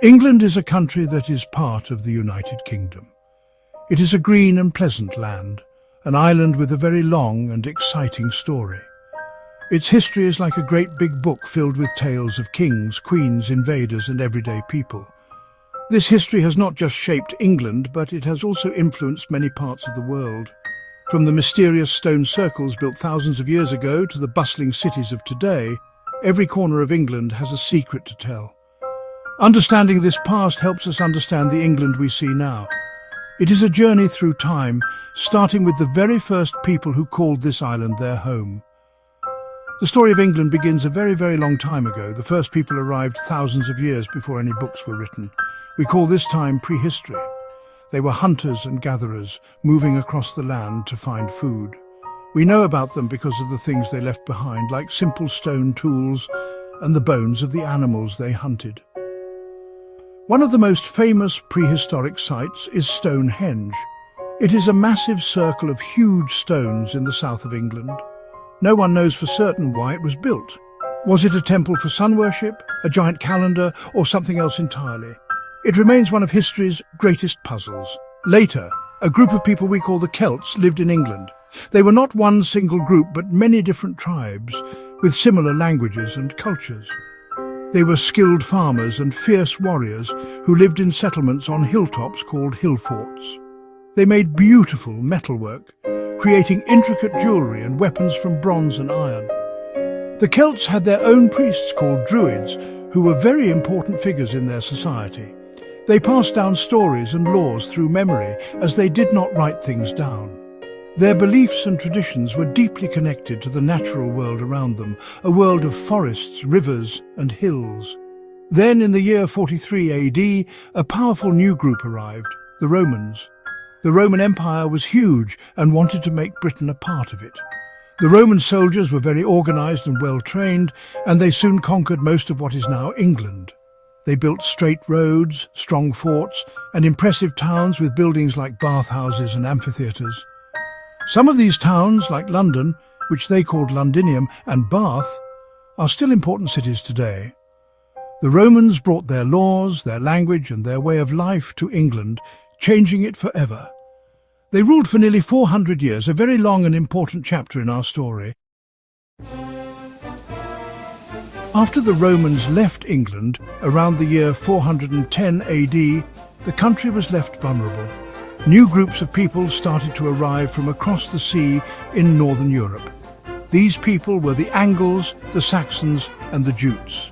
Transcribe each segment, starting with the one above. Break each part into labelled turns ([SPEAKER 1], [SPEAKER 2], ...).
[SPEAKER 1] England is a country that is part of the United Kingdom. It is a green and pleasant land, an island with a very long and exciting story. Its history is like a great big book filled with tales of kings, queens, invaders and everyday people. This history has not just shaped England, but it has also influenced many parts of the world. From the mysterious stone circles built thousands of years ago to the bustling cities of today, every corner of England has a secret to tell. Understanding this past helps us understand the England we see now. It is a journey through time, starting with the very first people who called this island their home. The story of England begins a very, very long time ago. The first people arrived thousands of years before any books were written. We call this time prehistory. They were hunters and gatherers, moving across the land to find food. We know about them because of the things they left behind, like simple stone tools and the bones of the animals they hunted. One of the most famous prehistoric sites is Stonehenge. It is a massive circle of huge stones in the south of England. No one knows for certain why it was built. Was it a temple for sun worship, a giant calendar, or something else entirely? It remains one of history's greatest puzzles. Later, a group of people we call the Celts lived in England. They were not one single group, but many different tribes, with similar languages and cultures. They were skilled farmers and fierce warriors who lived in settlements on hilltops called hill forts. They made beautiful metalwork, creating intricate jewellery and weapons from bronze and iron. The Celts had their own priests called Druids, who were very important figures in their society. They passed down stories and laws through memory, as they did not write things down. Their beliefs and traditions were deeply connected to the natural world around them, a world of forests, rivers and hills. Then, in the year 43 AD, a powerful new group arrived, the Romans. The Roman Empire was huge and wanted to make Britain a part of it. The Roman soldiers were very organised and well-trained, and they soon conquered most of what is now England. They built straight roads, strong forts, and impressive towns with buildings like bathhouses and amphitheatres. Some of these towns, like London, which they called Londinium, and Bath, are still important cities today. The Romans brought their laws, their language and their way of life to England, changing it forever. They ruled for nearly 400 years, a very long and important chapter in our story. After the Romans left England, around the year 410 AD, the country was left vulnerable. New groups of people started to arrive from across the sea in northern Europe. These people were the Angles, the Saxons and the Jutes.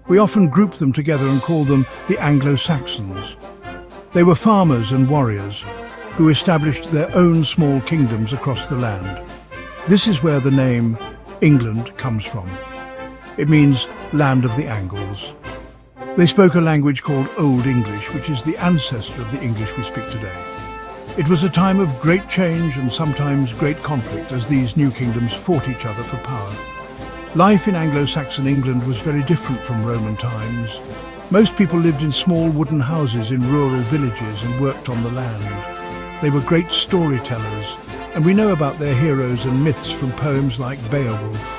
[SPEAKER 1] We often group them together and call them the Anglo-Saxons. They were farmers and warriors who established their own small kingdoms across the land. This is where the name England comes from. It means land of the Angles. They spoke a language called Old English, which is the ancestor of the English we speak today. It was a time of great change and sometimes great conflict as these new kingdoms fought each other for power. Life in Anglo-Saxon England was very different from Roman times. Most people lived in small wooden houses in rural villages and worked on the land. They were great storytellers, and we know about their heroes and myths from poems like Beowulf.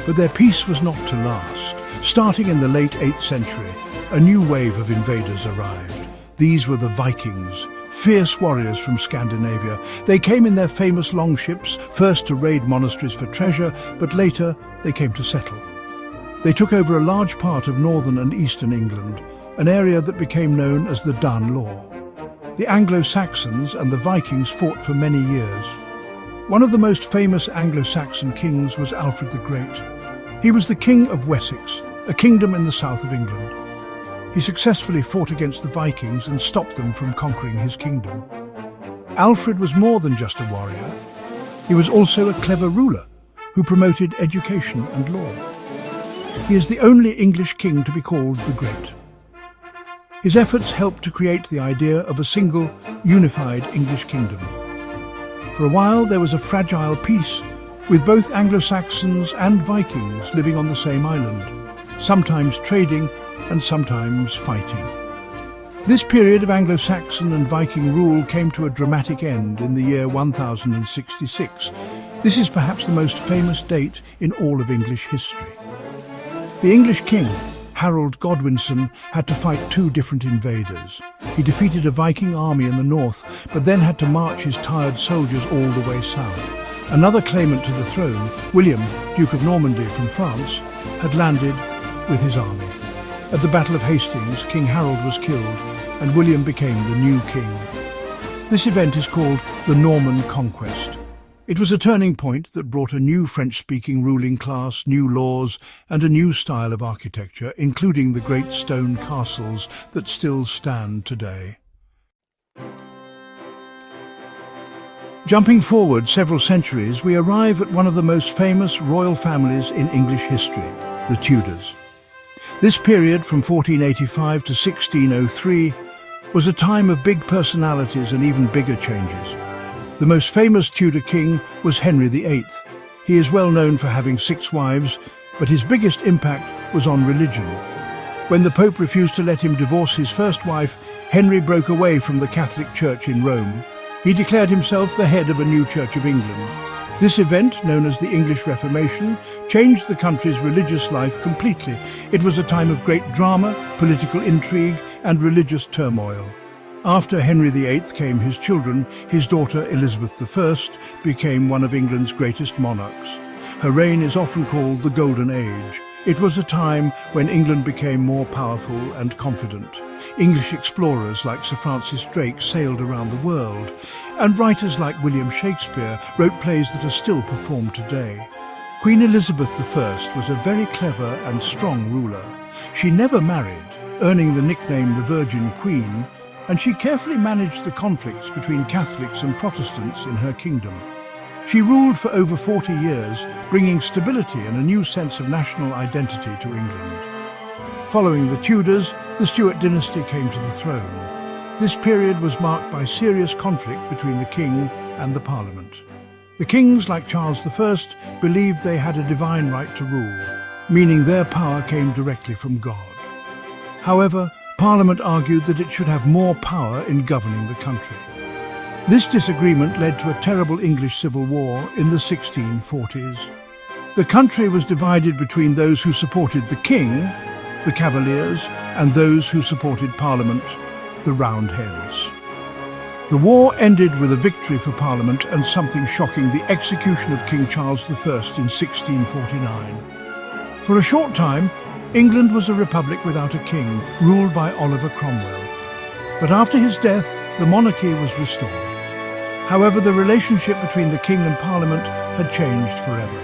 [SPEAKER 1] But their peace was not to last. Starting in the late 8th century, a new wave of invaders arrived. These were the Vikings, fierce warriors from Scandinavia. They came in their famous longships, first to raid monasteries for treasure, but later they came to settle. They took over a large part of northern and eastern England, an area that became known as the Danelaw. The Anglo-Saxons and the Vikings fought for many years. One of the most famous Anglo-Saxon kings was Alfred the Great. He was the king of Wessex, a kingdom in the south of England. He successfully fought against the Vikings and stopped them from conquering his kingdom. Alfred was more than just a warrior. He was also a clever ruler who promoted education and law. He is the only English king to be called the Great. His efforts helped to create the idea of a single, unified English kingdom. For a while there was a fragile peace, with both Anglo-Saxons and Vikings living on the same island, sometimes trading and sometimes fighting. This period of Anglo-Saxon and Viking rule came to a dramatic end in the year 1066. This is perhaps the most famous date in all of English history. The English king, Harold Godwinson had to fight two different invaders. He defeated a Viking army in the north, but then had to march his tired soldiers all the way south. Another claimant to the throne, William, Duke of Normandy from France, had landed with his army. At the Battle of Hastings, King Harold was killed, and William became the new king. This event is called the Norman Conquest. It was a turning point that brought a new French-speaking ruling class, new laws, and a new style of architecture, including the great stone castles that still stand today. Jumping forward several centuries, we arrive at one of the most famous royal families in English history, the Tudors. This period, from 1485 to 1603, was a time of big personalities and even bigger changes. The most famous Tudor king was Henry VIII. He is well known for having 6 wives, but his biggest impact was on religion. When the Pope refused to let him divorce his first wife, Henry broke away from the Catholic Church in Rome. He declared himself the head of a new Church of England. This event, known as the English Reformation, changed the country's religious life completely. It was a time of great drama, political intrigue, and religious turmoil. After Henry VIII came his children. His daughter Elizabeth I became one of England's greatest monarchs. Her reign is often called the Golden Age. It was a time when England became more powerful and confident. English explorers like Sir Francis Drake sailed around the world, and writers like William Shakespeare wrote plays that are still performed today. Queen Elizabeth I was a very clever and strong ruler. She never married, earning the nickname the Virgin Queen, and she carefully managed the conflicts between Catholics and Protestants in her kingdom. She ruled for over 40 years, bringing stability and a new sense of national identity to England. Following the Tudors, the Stuart dynasty came to the throne. This period was marked by serious conflict between the king and the Parliament. The kings, like Charles I, believed they had a divine right to rule, meaning their power came directly from God. However, Parliament argued that it should have more power in governing the country. This disagreement led to a terrible English civil war in the 1640s. The country was divided between those who supported the king, the Cavaliers, and those who supported Parliament, the Roundheads. The war ended with a victory for Parliament and something shocking, the execution of King Charles I in 1649. For a short time, England was a republic without a king, ruled by Oliver Cromwell. But after his death, the monarchy was restored. However, the relationship between the king and Parliament had changed forever.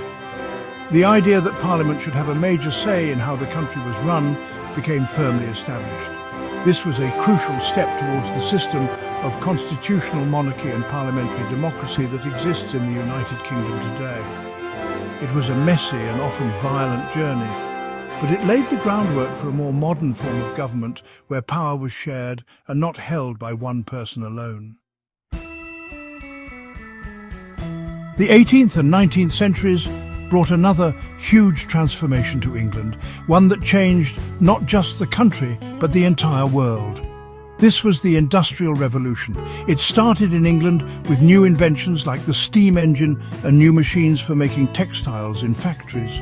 [SPEAKER 1] The idea that Parliament should have a major say in how the country was run became firmly established. This was a crucial step towards the system of constitutional monarchy and parliamentary democracy that exists in the United Kingdom today. It was a messy and often violent journey, but it laid the groundwork for a more modern form of government where power was shared and not held by one person alone. The 18th and 19th centuries brought another huge transformation to England, one that changed not just the country, but the entire world. This was the Industrial Revolution. It started in England with new inventions like the steam engine and new machines for making textiles in factories.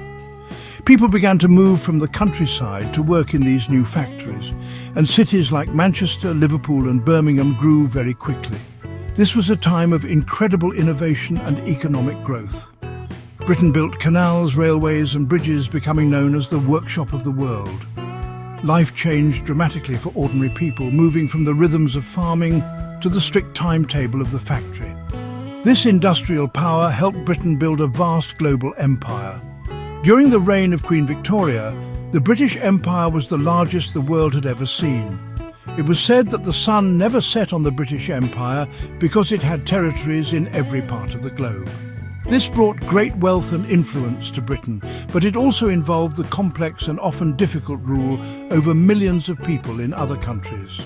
[SPEAKER 1] People began to move from the countryside to work in these new factories, and cities like Manchester, Liverpool and Birmingham grew very quickly. This was a time of incredible innovation and economic growth. Britain built canals, railways and bridges, becoming known as the workshop of the world. Life changed dramatically for ordinary people, moving from the rhythms of farming to the strict timetable of the factory. This industrial power helped Britain build a vast global empire. During the reign of Queen Victoria, the British Empire was the largest the world had ever seen. It was said that the sun never set on the British Empire because it had territories in every part of the globe. This brought great wealth and influence to Britain, but it also involved the complex and often difficult rule over millions of people in other countries.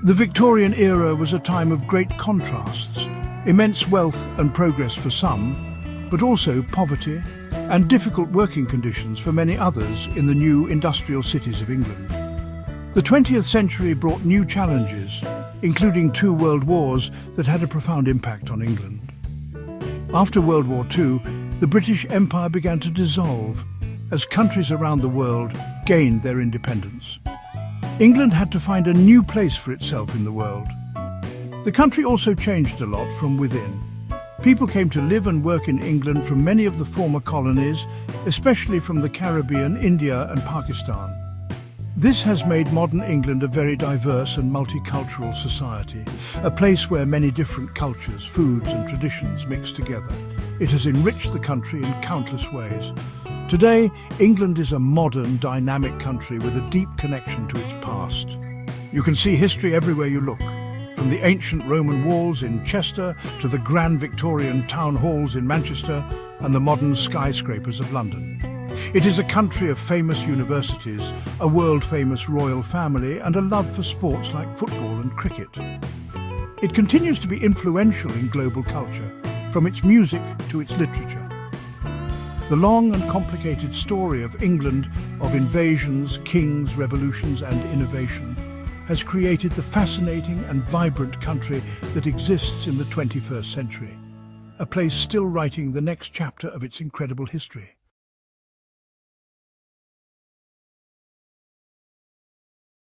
[SPEAKER 1] The Victorian era was a time of great contrasts, immense wealth and progress for some, but also poverty and difficult working conditions for many others in the new industrial cities of England. The 20th century brought new challenges, including 2 world wars that had a profound impact on England. After World War II, the British Empire began to dissolve. as countries around the world gained their independence. England had to find a new place for itself in the world. The country also changed a lot from within. People came to live and work in England from many of the former colonies, especially from the Caribbean, India and Pakistan. This has made modern England a very diverse and multicultural society, a place where many different cultures, foods and traditions mix together. It has enriched the country in countless ways. Today, England is a modern, dynamic country with a deep connection to its past. You can see history everywhere you look, from the ancient Roman walls in Chester to the grand Victorian town halls in Manchester and the modern skyscrapers of London. It is a country of famous universities, a world-famous royal family and a love for sports like football and cricket. It continues to be influential in global culture, from its music to its literature. The long and complicated story of England, of invasions, kings, revolutions and innovation, has created the fascinating and vibrant country that exists in the 21st century, a place still writing the next chapter of its incredible history.